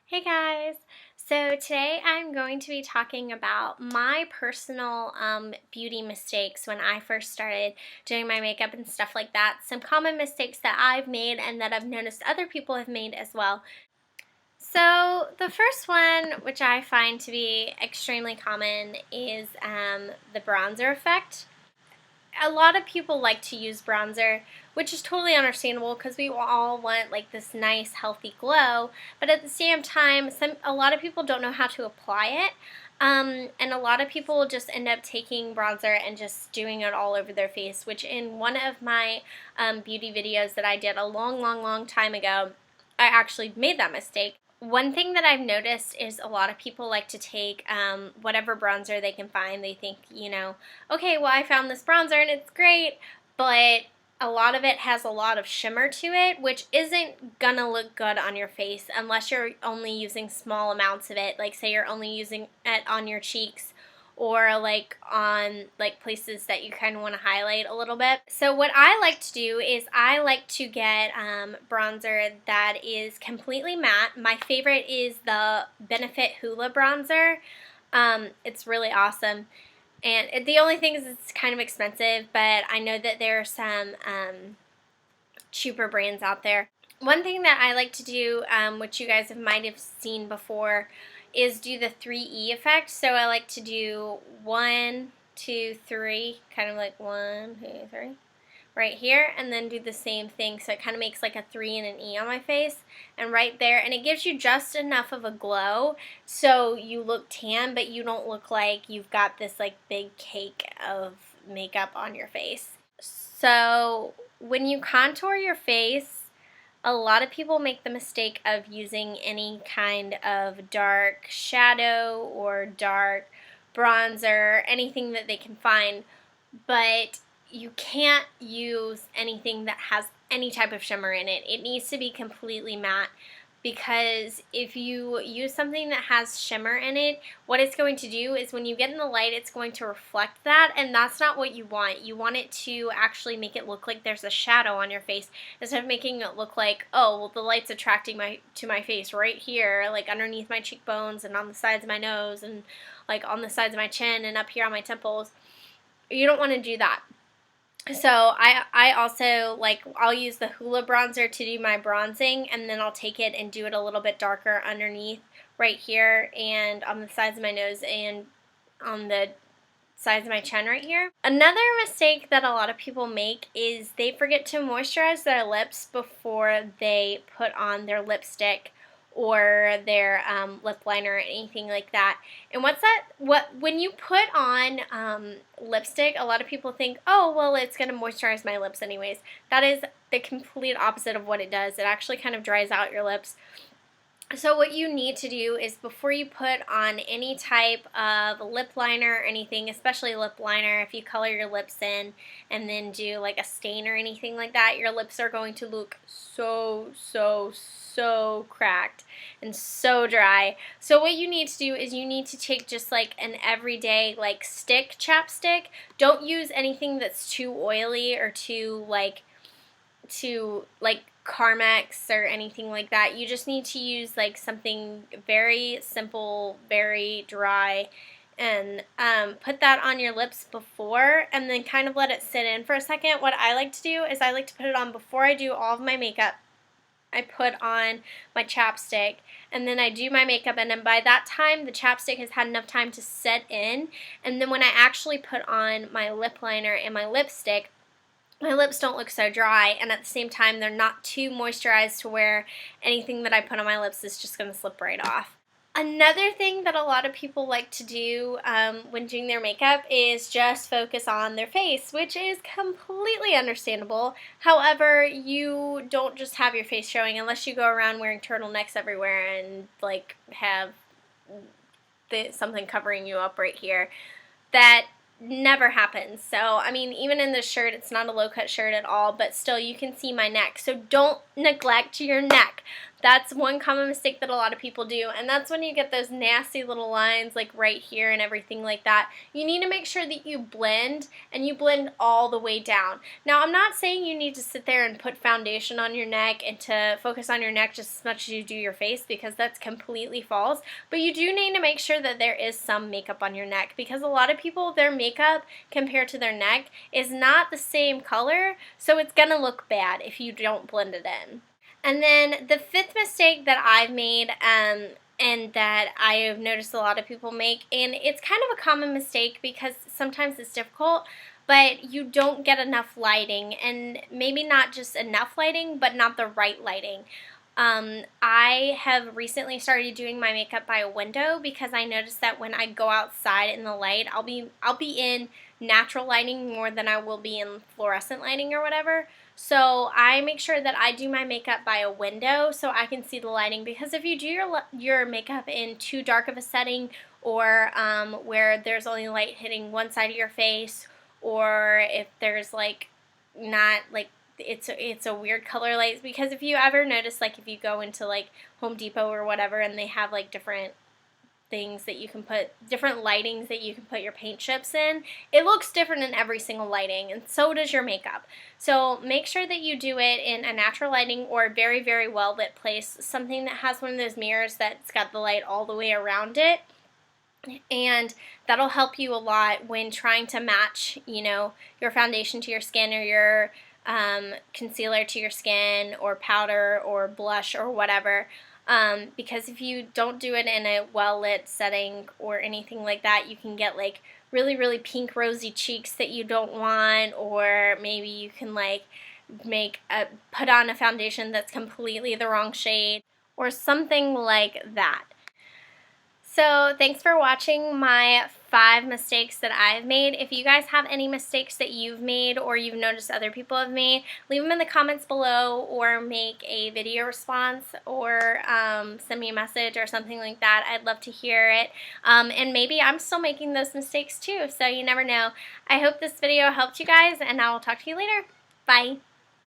Hey guys! So today I'm going to be talking about my personal beauty mistakes when I first started doing my makeup and stuff like that. Some common mistakes that I've made and that I've noticed other people have made as well. So the first one, which I find to be extremely common, is the bronzer effect. A lot of people like to use bronzer, which is totally understandable because we all want like this nice healthy glow, but at the same time a lot of people don't know how to apply it, and a lot of people just end up taking bronzer and just doing it all over their face, which in one of my beauty videos that I did a long time ago, I actually made that mistake. One thing that I've noticed is a lot of people like to take whatever bronzer they can find. They think, okay, well, I found this bronzer and it's great, but a lot of it has a lot of shimmer to it, which isn't gonna look good on your face unless you're only using small amounts of it. Like, say you're only using it on your cheeks or like on like places that you kind of want to highlight a little bit. So what I like to do is I like to get bronzer that is completely matte. My favorite is the Benefit Hoola bronzer. It's really awesome. And the only thing is it's kind of expensive, but I know that there are some cheaper brands out there. One thing that I like to do, which you guys might have seen before, is do the 3E effect. So I like to do 1, 2, 3, kind of like 1, 2, 3, right here, and then do the same thing. So it kind of makes like a 3 and an E on my face, and right there, and it gives you just enough of a glow so you look tan, but you don't look like you've got this like big cake of makeup on your face. So when you contour your face, a lot of people make the mistake of using any kind of dark shadow or dark bronzer, anything that they can find, but you can't use anything that has any type of shimmer in it. It needs to be completely matte, because if you use something that has shimmer in it, what it's going to do is when you get in the light, it's going to reflect that, and that's not what you want. You want it to actually make it look like there's a shadow on your face, instead of making it look like, oh, well, the light's attracting to my face right here, like underneath my cheekbones and on the sides of my nose and like on the sides of my chin and up here on my temples. You don't want to do that. So I also, like, I'll use the Hoola bronzer to do my bronzing, and then I'll take it and do it a little bit darker underneath right here and on the sides of my nose and on the sides of my chin right here. Another mistake that a lot of people make is they forget to moisturize their lips before they put on their lipstick or their lip liner or anything like that. And when you put on lipstick, a lot of people think, oh, well, it's going to moisturize my lips anyways. That is the complete opposite of what it does. It actually kind of dries out your lips. So what you need to do is, before you put on any type of lip liner or anything, especially lip liner, if you color your lips in and then do like a stain or anything like that, your lips are going to look so cracked and so dry. So what you need to do is you need to take just like an everyday like stick chapstick. Don't use anything that's too oily or too like Carmex or anything like that. You just need to use like something very simple, very dry, and put that on your lips before, and then kind of let it sit in for a second. What I like to do is I like to put it on before I do all of my makeup. I put on my chapstick, and then I do my makeup, and then by that time the chapstick has had enough time to set in, and then when I actually put on my lip liner and my lipstick, my lips don't look so dry, and at the same time they're not too moisturized to where anything that I put on my lips is just going to slip right off. Another thing that a lot of people like to do when doing their makeup is just focus on their face, which is completely understandable. However, you don't just have your face showing unless you go around wearing turtlenecks everywhere and like have something covering you up right here. That never happens. So, I mean, even in this shirt, it's not a low-cut shirt at all, but still you can see my neck. So don't neglect your neck. That's one common mistake that a lot of people do, and that's when you get those nasty little lines like right here and everything like that. You need to make sure that you blend, and you blend all the way down. Now, I'm not saying you need to sit there and put foundation on your neck and to focus on your neck just as much as you do your face, because that's completely false, but you do need to make sure that there is some makeup on your neck, because a lot of people, their makeup compared to their neck is not the same color, so it's gonna look bad if you don't blend it in. And then the fifth mistake that I've made, and that I have noticed a lot of people make, and it's kind of a common mistake because sometimes it's difficult, but you don't get enough lighting, and maybe not just enough lighting, but not the right lighting. I have recently started doing my makeup by a window because I noticed that when I go outside in the light, I'll be in natural lighting more than I will be in fluorescent lighting or whatever. So I make sure that I do my makeup by a window so I can see the lighting, because if you do your makeup in too dark of a setting, or where there's only light hitting one side of your face, or if there's like not like it's a weird color light, because if you ever notice, like if you go into like Home Depot or whatever and they have like different things that you can put, different lightings that you can put your paint chips in, it looks different in every single lighting, and so does your makeup. So make sure that you do it in a natural lighting or a very, very well lit place, something that has one of those mirrors that's got the light all the way around it. And that'll help you a lot when trying to match, you know, your foundation to your skin, or your concealer to your skin, or powder or blush or whatever. Because if you don't do it in a well-lit setting or anything like that, you can get like really, really pink rosy cheeks that you don't want, or maybe you can like put on a foundation that's completely the wrong shade or something like that. So thanks for watching my 5 mistakes that I've made. If you guys have any mistakes that you've made or you've noticed other people have made, leave them in the comments below, or make a video response, or send me a message or something like that. I'd love to hear it. And maybe I'm still making those mistakes too, so you never know. I hope this video helped you guys, and I will talk to you later. Bye.